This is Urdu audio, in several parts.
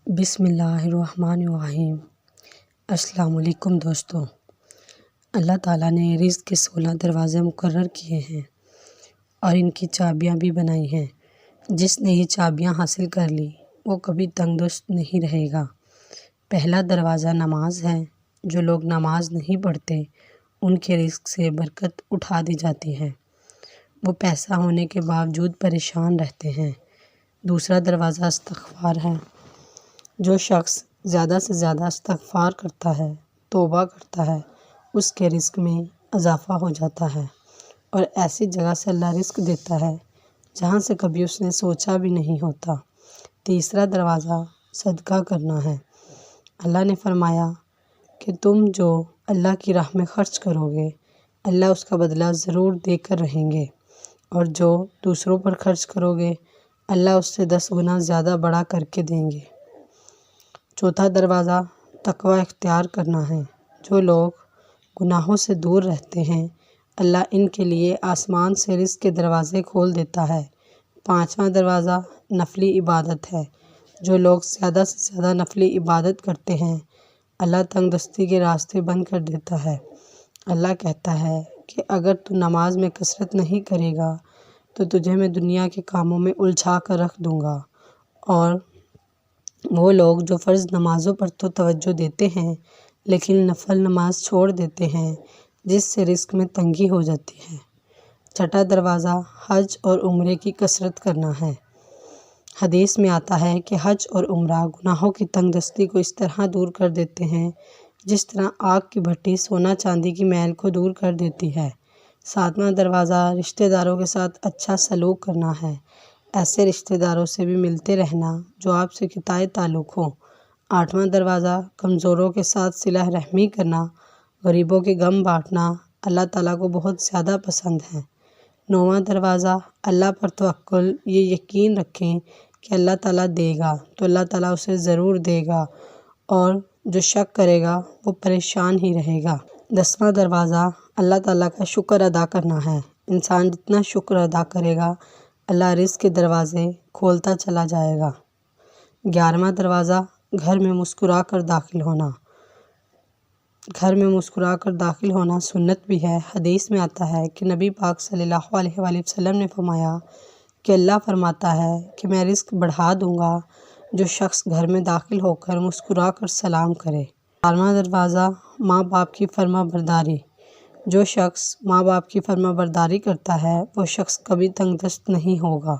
بسم اللہ الرحمن الرحیم۔ السلام علیکم دوستو۔ اللہ تعالیٰ نے رزق کے 16 دروازے مقرر کیے ہیں اور ان کی چابیاں بھی بنائی ہیں۔ جس نے یہ چابیاں حاصل کر لی وہ کبھی تنگ دست نہیں رہے گا۔ پہلا دروازہ نماز ہے۔ جو لوگ نماز نہیں پڑھتے ان کے رزق سے برکت اٹھا دی جاتی ہے۔ وہ پیسہ ہونے کے باوجود پریشان رہتے ہیں۔ دوسرا دروازہ استغفار ہے۔ جو شخص زیادہ سے زیادہ استغفار کرتا ہے، توبہ کرتا ہے، اس کے رزق میں اضافہ ہو جاتا ہے اور ایسی جگہ سے اللہ رزق دیتا ہے جہاں سے کبھی اس نے سوچا بھی نہیں ہوتا۔ تیسرا دروازہ صدقہ کرنا ہے۔ اللہ نے فرمایا کہ تم جو اللہ کی راہ میں خرچ کرو گے اللہ اس کا بدلہ ضرور دے کر رہیں گے، اور جو دوسروں پر خرچ کرو گے اللہ اس سے 10 گنا زیادہ بڑا کر کے دیں گے۔ چوتھا دروازہ تقوی اختیار کرنا ہے۔ جو لوگ گناہوں سے دور رہتے ہیں اللہ ان کے لیے آسمان سے رزق کے دروازے کھول دیتا ہے۔ پانچواں دروازہ نفلی عبادت ہے۔ جو لوگ زیادہ سے زیادہ نفلی عبادت کرتے ہیں اللہ تنگ دستی کے راستے بند کر دیتا ہے۔ اللہ کہتا ہے کہ اگر تو نماز میں کثرت نہیں کرے گا تو تجھے میں دنیا کے کاموں میں الجھا کر رکھ دوں گا، اور وہ لوگ جو فرض نمازوں پر تو توجہ دیتے ہیں لیکن نفل نماز چھوڑ دیتے ہیں جس سے رزق میں تنگی ہو جاتی ہے۔ چھٹا دروازہ حج اور عمرے کی کثرت کرنا ہے۔ حدیث میں آتا ہے کہ حج اور عمرہ گناہوں کی تنگ دستی کو اس طرح دور کر دیتے ہیں جس طرح آگ کی بھٹی سونا چاندی کی میل کو دور کر دیتی ہے۔ ساتواں دروازہ رشتہ داروں کے ساتھ اچھا سلوک کرنا ہے۔ ایسے رشتہ داروں سے بھی ملتے رہنا جو آپ سے قطعی تعلق ہوں۔ آٹھواں دروازہ کمزوروں کے ساتھ صلہ رحمی کرنا، غریبوں کے غم بانٹنا اللہ تعالیٰ کو بہت زیادہ پسند ہے۔ نوواں دروازہ اللہ پر توکل، یہ یقین رکھیں کہ اللہ تعالیٰ دے گا تو اللہ تعالیٰ اسے ضرور دے گا، اور جو شک کرے گا وہ پریشان ہی رہے گا۔ 10واں دروازہ اللہ تعالیٰ کا شکر ادا کرنا ہے۔ انسان جتنا شکر ادا کرے گا اللہ رزق کے دروازے کھولتا چلا جائے گا۔ 11واں دروازہ گھر میں مسکرا کر داخل ہونا۔ گھر میں مسکرا کر داخل ہونا سنت بھی ہے۔ حدیث میں آتا ہے کہ نبی پاک صلی اللہ علیہ وآلہ وسلم نے فرمایا کہ اللہ فرماتا ہے کہ میں رزق بڑھا دوں گا جو شخص گھر میں داخل ہو کر مسکرا کر سلام کرے۔ 12واں دروازہ ماں باپ کی فرما برداری۔ جو شخص ماں باپ کی فرما برداری کرتا ہے وہ شخص کبھی تنگ دست نہیں ہوگا۔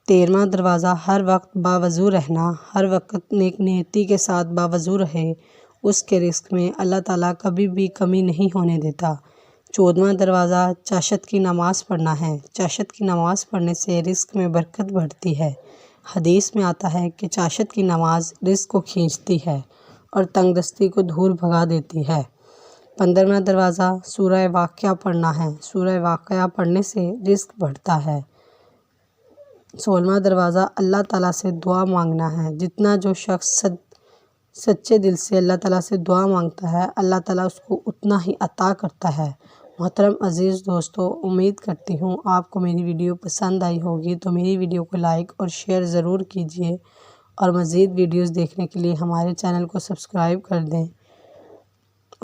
13واں دروازہ ہر وقت باوضو رہنا۔ ہر وقت نیک نیتی کے ساتھ باوضو رہے، اس کے رزق میں اللہ تعالیٰ کبھی بھی کمی نہیں ہونے دیتا۔ 14واں دروازہ چاشت کی نماز پڑھنا ہے۔ چاشت کی نماز پڑھنے سے رزق میں برکت بڑھتی ہے۔ حدیث میں آتا ہے کہ چاشت کی نماز رزق کو کھینچتی ہے اور تنگ دستی کو دور بھگا دیتی ہے۔ 15واں دروازہ سورہ واقعہ پڑھنا ہے۔ سورہ واقعہ پڑھنے سے رزق بڑھتا ہے۔ 16واں دروازہ اللہ تعالیٰ سے دعا مانگنا ہے۔ جتنا جو شخص سچے دل سے اللہ تعالیٰ سے دعا مانگتا ہے اللہ تعالیٰ اس کو اتنا ہی عطا کرتا ہے۔ محترم عزیز دوستو، امید کرتی ہوں آپ کو میری ویڈیو پسند آئی ہوگی، تو میری ویڈیو کو لائک اور شیئر ضرور کیجیے، اور مزید ویڈیوز دیکھنے کے لیے ہمارے چینل کو سبسکرائب کر دیں۔